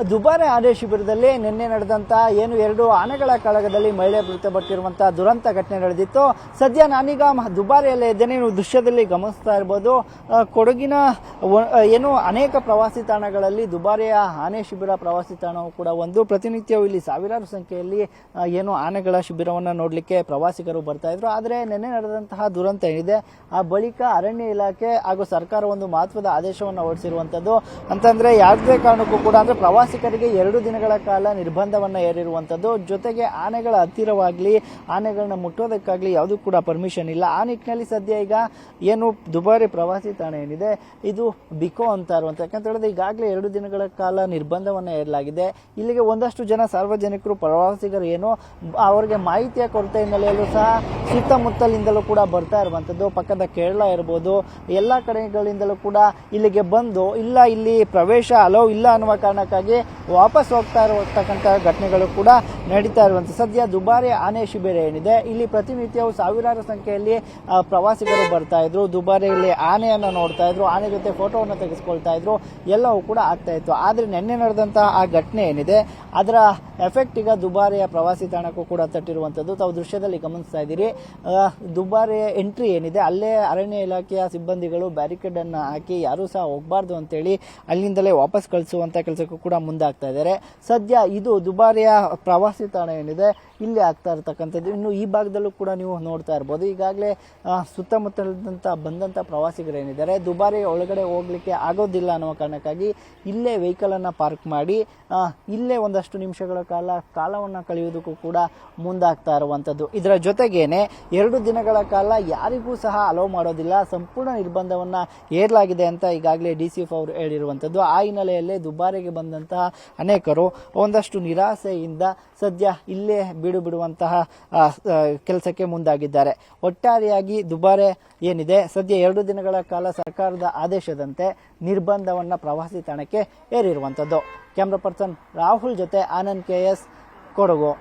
ದುಬಾರೆ ಆನೆ ಶಿಬಿರದಲ್ಲಿ ನಿನ್ನೆ ನಡೆದಂತಹ ಏನು 2 ಆನೆಗಳ ಕಾಳಗದಲ್ಲಿ ಮಹಿಳೆ ಮೃತಪಟ್ಟಿರುವಂತಹ ದುರಂತ ಘಟನೆ ನಡೆದಿತ್ತು. ಸದ್ಯ ನಾನೀಗ ದುಬಾರೆಯಲ್ಲೇ ಇದ್ದೇನೆ. ನೀವು ದೃಶ್ಯದಲ್ಲಿ ಗಮನಿಸ್ತಾ ಇರಬಹುದು, ಕೊಡಗಿನ ಏನು ಅನೇಕ ಪ್ರವಾಸಿ ತಾಣಗಳಲ್ಲಿ ದುಬಾರೆಯ ಆನೆ ಶಿಬಿರ ಪ್ರವಾಸಿ ತಾಣವು ಕೂಡ ಒಂದು. ಪ್ರತಿನಿತ್ಯವೂ ಇಲ್ಲಿ ಸಾವಿರಾರು ಸಂಖ್ಯೆಯಲ್ಲಿ ಏನು ಆನೆಗಳ ಶಿಬಿರವನ್ನು ನೋಡಲಿಕ್ಕೆ ಪ್ರವಾಸಿಗರು ಬರ್ತಾ ಇದ್ರು. ಆದರೆ ನಿನ್ನೆ ನಡೆದಂತಹ ದುರಂತ ಏನಿದೆ, ಆ ಬಳಿಕ ಅರಣ್ಯ ಇಲಾಖೆ ಹಾಗೂ ಸರ್ಕಾರ ಒಂದು ಮಹತ್ವದ ಆದೇಶವನ್ನು ಹೊರಡಿಸಿರುವಂತದ್ದು. ಅಂತಂದ್ರೆ ಯಾವುದೇ ಕಾರಣಕ್ಕೂ ಕೂಡ ಅಂದ್ರೆ ಪ್ರವಾಸಿಗರಿಗೆ 2 ದಿನಗಳ ಕಾಲ ನಿರ್ಬಂಧವನ್ನ ಹೇರಿರುವಂತದ್ದು. ಜೊತೆಗೆ ಆನೆಗಳ ಹತ್ತಿರವಾಗ್ಲಿ ಆನೆಗಳನ್ನ ಮುಟ್ಟೋದಕ್ಕಾಗ್ಲಿ ಯಾವುದೂ ಕೂಡ ಪರ್ಮಿಷನ್ ಇಲ್ಲ. ಆ ನಿಟ್ಟಿನಲ್ಲಿ ಸದ್ಯ ಈಗ ಏನು ದುಬಾರಿ ಪ್ರವಾಸಿ ತಾಣ ಏನಿದೆ ಇದು ಬಿಕೋ ಅಂತ ಇರುವಂತ, ಯಾಕಂತ ಹೇಳಿದ್ರೆ ಈಗಾಗಲೇ 2 ದಿನಗಳ ಕಾಲ ನಿರ್ಬಂಧವನ್ನ ಹೇರಲಾಗಿದೆ. ಇಲ್ಲಿಗೆ ಒಂದಷ್ಟು ಜನ ಸಾರ್ವಜನಿಕರು ಪ್ರವಾಸಿಗರು ಏನು ಅವರಿಗೆ ಮಾಹಿತಿಯ ಕೊರತೆ ಹಿನ್ನೆಲೆಯಲ್ಲೂ ಸಹ ಸುತ್ತಮುತ್ತಲಿಂದಲೂ ಕೂಡ ಬರ್ತಾ ಇರುವಂತದ್ದು. ಪಕ್ಕದ ಕೇರಳ ಇರ್ಬೋದು, ಎಲ್ಲಾ ಕಡೆಗಳಿಂದಲೂ ಕೂಡ ಇಲ್ಲಿಗೆ ಬಂದು ಇಲ್ಲ ಇಲ್ಲಿ ಪ್ರವೇಶ ಅಲೋ ಇಲ್ಲ ಅನ್ನುವ ಕಾರಣಕ್ಕಾಗಿ ವಾಪಸ್ ಹೋಗ್ತಾ ಇರತಕ್ಕಂಥ ಘಟನೆಗಳು ಕೂಡ ನಡೀತಾ ಇರುವಂತ. ಸದ್ಯ ದುಬಾರಿ ಆನೆ ಶಿಬಿರ ಏನಿದೆ ಇಲ್ಲಿ ಪ್ರತಿನಿತ್ಯವೂ ಸಾವಿರಾರು ಸಂಖ್ಯೆಯಲ್ಲಿ ಪ್ರವಾಸಿಗರು ಬರ್ತಾ ಇದ್ರು. ದುಬಾರಿಯಲ್ಲಿ ಆನೆಯನ್ನ ನೋಡ್ತಾ ಇದ್ರು, ಆನೆ ಜೊತೆ ಫೋಟೋವನ್ನು ತೆಗೆಸ್ಕೊಳ್ತಾ ಇದ್ರು, ಎಲ್ಲವೂ ಕೂಡ ಆಗ್ತಾ ಇತ್ತು. ಆದ್ರೆ ನಿನ್ನೆ ನಡೆದಂತಹ ಆ ಘಟನೆ ಏನಿದೆ ಅದರ ಎಫೆಕ್ಟ್ ಈಗ ದುಬಾರಿಯ ಪ್ರವಾಸಿ ತಾಣಕ್ಕೂ ಕೂಡ ತಟ್ಟಿರುವಂತದ್ದು. ತಾವು ದೃಶ್ಯದಲ್ಲಿ ಗಮನಿಸ್ತಾ ಇದ್ದೀರಿ. ದುಬಾರಿಯ ಎಂಟ್ರಿ ಏನಿದೆ ಅಲ್ಲೇ ಅರಣ್ಯ ಇಲಾಖೆಯ ಸಿಬ್ಬಂದಿಗಳು ಬ್ಯಾರಿಕೇಡ್ ಅನ್ನ ಹಾಕಿ ಯಾರೂ ಸಹ ಹೋಗಬಾರ್ದು ಅಂತೇಳಿ ಅಲ್ಲಿಂದಲೇ ವಾಪಸ್ ಕಳಿಸುವಂತ ಕೆಲಸಕ್ಕೂ ಕೂಡ ಮುಂದಾಗ್ತಾ ಇದ್ದಾರೆ. ಸದ್ಯ ಇದು ದುಬಾರಿಯ ಪ್ರವಾಸಿ ತಾಣ ಏನಿದೆ ಇಲ್ಲಿ ಆಗ್ತಾ ಇರತಕ್ಕಂಥದ್ದು. ಇನ್ನು ಈ ಭಾಗದಲ್ಲೂ ಕೂಡ ನೀವು ನೋಡ್ತಾ ಇರ್ಬೋದು, ಈಗಾಗಲೇ ಸುತ್ತಮುತ್ತಲಿಂದ ಬಂದಂತ ಪ್ರವಾಸಿಗರು ಏನಿದ್ದಾರೆ ದುಬಾರಿ ಒಳಗಡೆ ಹೋಗ್ಲಿಕ್ಕೆ ಆಗೋದಿಲ್ಲ ಅನ್ನುವ ಕಾರಣಕ್ಕಾಗಿ ಇಲ್ಲೇ ವೆಹಿಕಲ್ ಅನ್ನ ಪಾರ್ಕ್ ಮಾಡಿ ಇಲ್ಲೇ ಒಂದಷ್ಟು ನಿಮಿಷಗಳ ಕಾಲವನ್ನ ಕಳೆಯುವುದಕ್ಕೂ ಕೂಡ ಮುಂದಾಗ್ತಾ ಇರುವಂತದ್ದು. ಇದರ ಜೊತೆಗೇನೆ 2 ದಿನಗಳ ಕಾಲ ಯಾರಿಗೂ ಸಹ ಅಲೋ ಮಾಡೋದಿಲ್ಲ, ಸಂಪೂರ್ಣ ನಿರ್ಬಂಧವನ್ನ ಹೇರಲಾಗಿದೆ ಅಂತ ಈಗಾಗಲೇ ಡಿಸಿಎಫ್ ಅವರು ಹೇಳಿರುವಂತದ್ದು. ಆ ಹಿನ್ನೆಲೆಯಲ್ಲೇ ದುಬಾರಿಗೆ ಬಂದಂತಹ ಅನೇಕರು ಒಂದಷ್ಟು ನಿರಾಸೆಯಿಂದ ಸದ್ಯ ಇಲ್ಲೇ ಬಿಡುವಂತಹ ಕೆಲಸಕ್ಕೆ ಮುಂದಾಗಿದ್ದಾರೆ. ಒಟ್ಟಾರೆಯಾಗಿ ದುಬಾರೆ ಏನಿದೆ ಸದ್ಯ 2 ದಿನಗಳ ಕಾಲ ಸರ್ಕಾರದ ಆದೇಶದಂತೆ ನಿರ್ಬಂಧವನ್ನ ಪ್ರವಾಸಿ ತಾಣಕ್ಕೆ ಹೇರಿರುವಂತದ್ದು. ಕ್ಯಾಮ್ರಾ ಪರ್ಸನ್ ರಾಹುಲ್ ಜೊತೆ ಆನಂದ್ KS, ಕೊಡಗು.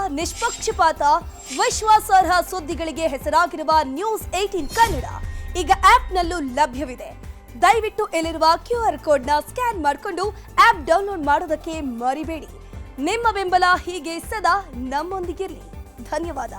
ನಿಷ್ಪಕ್ಷಪಾತ, ವಿಶ್ವಾಸಾರ್ಹ ಸುದ್ದಿಗಳಿಗೆ ಹೆಸರಾಗಿರುವ ನ್ಯೂಸ್ 18 ಕನ್ನಡ ಈಗ ಆಪ್ನಲ್ಲೂ ಲಭ್ಯವಿದೆ. ದಯವಿಟ್ಟು ಇಲ್ಲಿರುವ QR ಕೋಡ್ನ ಸ್ಕ್ಯಾನ್ ಮಾಡಿಕೊಂಡು ಆಪ್ ಡೌನ್ಲೋಡ್ ಮಾಡೋದಕ್ಕೆ ಮರಿಬೇಡಿ. ನಿಮ್ಮ ಬೆಂಬಲ ಹೀಗೆ ಸದಾ ನಮ್ಮೊಂದಿಗಿರಲಿ. ಧನ್ಯವಾದ.